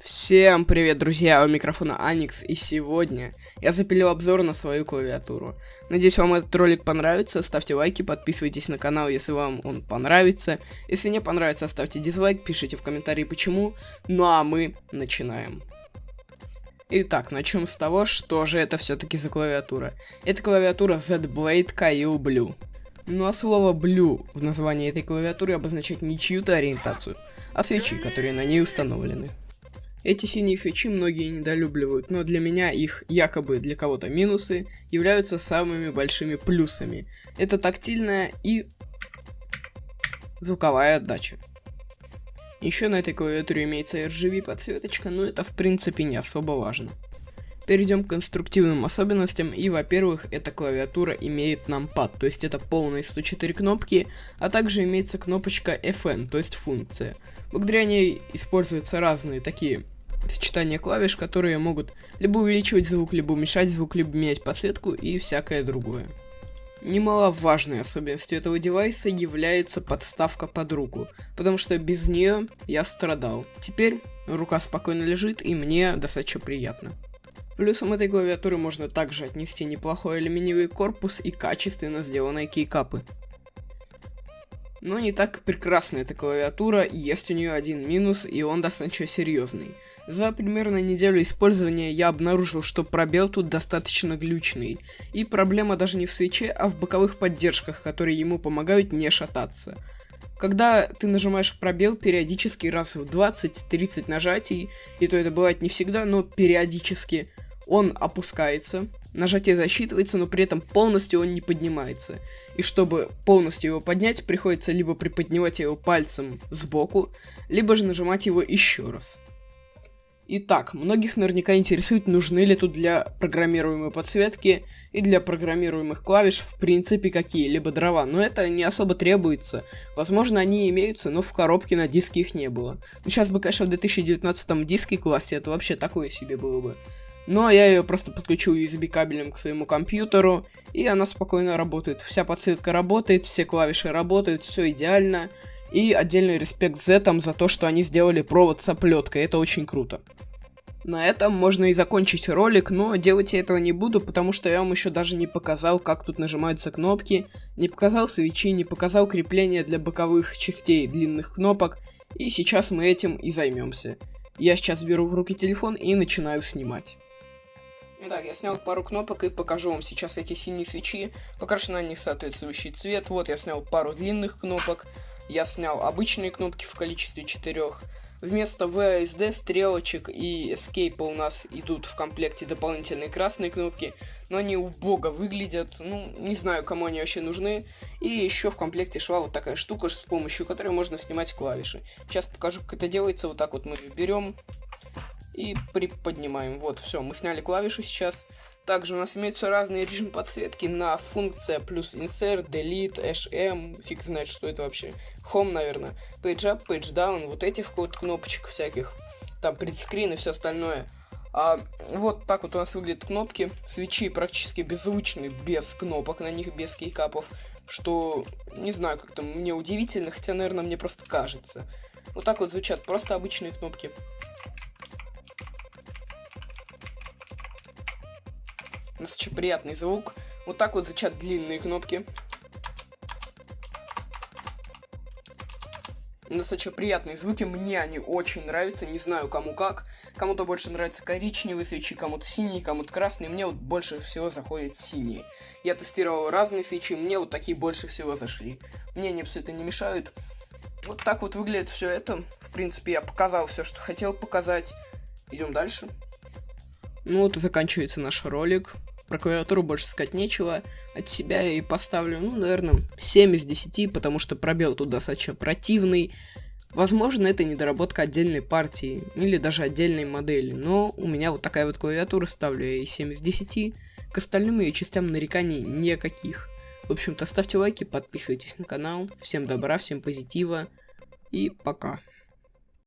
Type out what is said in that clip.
Всем привет, друзья, у микрофона Аникс, и сегодня я запилил обзор на свою клавиатуру. Надеюсь, вам этот ролик понравится, ставьте лайки, подписывайтесь на канал, если вам он понравится. Если не понравится, ставьте дизлайк, пишите в комментарии почему. Ну а мы начинаем. Итак, начнем с того, что же это все-таки за клавиатура. Это клавиатура Z-Blade Kail Blue. Ну а слово Blue в названии этой клавиатуры обозначает не чью-то ориентацию, а свечи, которые на ней установлены. Эти синие свечи многие недолюбливают, но для меня их, якобы для кого-то минусы, являются самыми большими плюсами. Это тактильная и звуковая отдача. Еще на этой клавиатуре имеется RGB подсветочка, но это в принципе не особо важно. Перейдем к конструктивным особенностям, и во-первых, эта клавиатура имеет numpad, то есть это полные 104 кнопки, а также имеется кнопочка FN, то есть функция. Благодаря ней используются разные такие сочетания клавиш, которые могут либо увеличивать звук, либо уменьшать звук, либо менять подсветку и всякое другое. Немаловажной особенностью этого девайса является подставка под руку, потому что без нее я страдал. Теперь рука спокойно лежит, и мне достаточно приятно. Плюсом этой клавиатуры можно также отнести неплохой алюминиевый корпус и качественно сделанные кейкапы. Но не так прекрасна эта клавиатура, есть у нее один минус, и он достаточно серьезный. За примерно неделю использования я обнаружил, что пробел тут достаточно глючный. И проблема даже не в свече, а в боковых поддержках, которые ему помогают не шататься. Когда ты нажимаешь пробел периодически раз в 20-30 нажатий, и то это бывает не всегда, но периодически, он опускается, нажатие засчитывается, но при этом полностью он не поднимается. И чтобы полностью его поднять, приходится либо приподнимать его пальцем сбоку, либо же нажимать его еще раз. Итак, многих наверняка интересует, нужны ли тут для программируемой подсветки и для программируемых клавиш в принципе какие-либо дрова, но это не особо требуется. Возможно, они имеются, но в коробке на диске их не было. Ну, сейчас бы, конечно, в 2019 диске классе это вообще такое себе было бы. Но я ее просто подключил USB кабелем к своему компьютеру, и она спокойно работает. Вся подсветка работает, все клавиши работают, все идеально. И отдельный респект Зетам за то, что они сделали провод с оплеткой, это очень круто. На этом можно и закончить ролик, но делать я этого не буду, потому что я вам еще даже не показал, как тут нажимаются кнопки, не показал свечи, не показал крепления для боковых частей длинных кнопок, и сейчас мы этим и займемся. Я сейчас беру в руки телефон и начинаю снимать. Итак, я снял пару кнопок и покажу вам сейчас эти синие свечи, покрашу на них соответствующий цвет. Вот я снял пару длинных кнопок, я снял обычные кнопки в количестве 4. Вместо VSD, стрелочек и Escape у нас идут в комплекте дополнительные красные кнопки, но они убого выглядят, ну, не знаю, кому они вообще нужны. И еще в комплекте шла вот такая штука, с помощью которой можно снимать клавиши. Сейчас покажу, как это делается. Вот так вот мы ее берем и приподнимаем. Вот, все, мы сняли клавишу сейчас. Также у нас имеются разные режимы подсветки на функция плюс Insert, Delete, HM, фиг знает, что это вообще. Home, наверное. Page Up, Page Down, вот этих вот кнопочек всяких. Там предскрин и все остальное. Вот так вот у нас выглядят кнопки. Свечи практически беззвучные, без кнопок на них, без кейкапов. Что, не знаю, как-то мне удивительно, хотя, наверное, мне просто кажется. Вот так вот звучат просто обычные кнопки. Достаточно приятный звук. Вот так вот звучат длинные кнопки. Достаточно приятные звуки. Мне они очень нравятся. Не знаю, кому как. Кому-то больше нравятся коричневые свечи, кому-то синие, кому-то красные. Мне вот больше всего заходят синие. Я тестировал разные свечи. Мне вот такие больше всего зашли. Мне они абсолютно не мешают. Вот так вот выглядит все это. В принципе, я показал все, что хотел показать. Идем дальше. Ну вот и заканчивается наш ролик. Про клавиатуру больше сказать нечего. От себя я и поставлю, ну, наверное, 7 из 10, потому что пробел тут достаточно противный. Возможно, это недоработка отдельной партии, или даже отдельной модели, но у меня вот такая вот клавиатура, ставлю я ей 7 из 10. К остальным ее частям нареканий никаких. В общем-то, ставьте лайки, подписывайтесь на канал. Всем добра, всем позитива и пока.